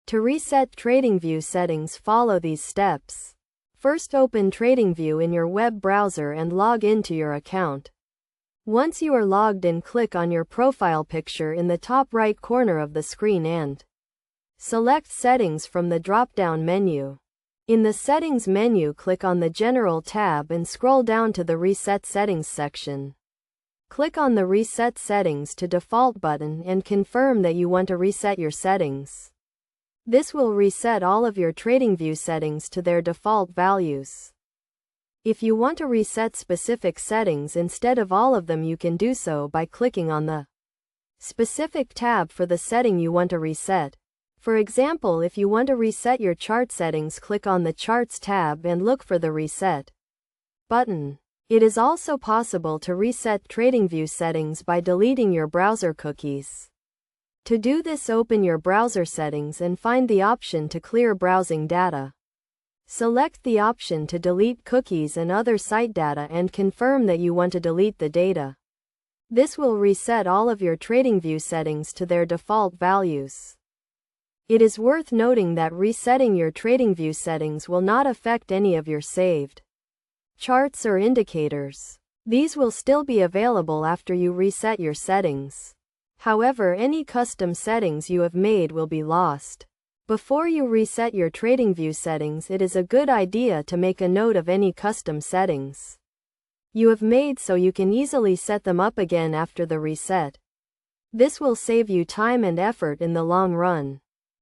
To reset TradingView settings, follow these steps. First, open TradingView in your web browser and log into your account. Once you are logged in, click on your profile picture in the top right corner of the screen and select Settings from the drop-down menu. In the Settings menu, click on the General tab and scroll down to the Reset Settings section. Click on the Reset Settings to Default button and confirm that you want to reset your settings. This will reset all of your TradingView settings to their default values. If you want to reset specific settings instead of all of them, you can do so by clicking on the specific tab for the setting you want to reset. For example, if you want to reset your chart settings, click on the Charts tab and look for the Reset button. It is also possible to reset TradingView settings by deleting your browser cookies. To do this, open your browser settings and find the option to clear browsing data. Select the option to delete cookies and other site data and confirm that you want to delete the data. This will reset all of your TradingView settings to their default values. It is worth noting that resetting your TradingView settings will not affect any of your saved charts or indicators. These will still be available after you reset your settings. However, any custom settings you have made will be lost. Before you reset your TradingView settings, it is a good idea to make a note of any custom settings you have made so you can easily set them up again after the reset. This will save you time and effort in the long run.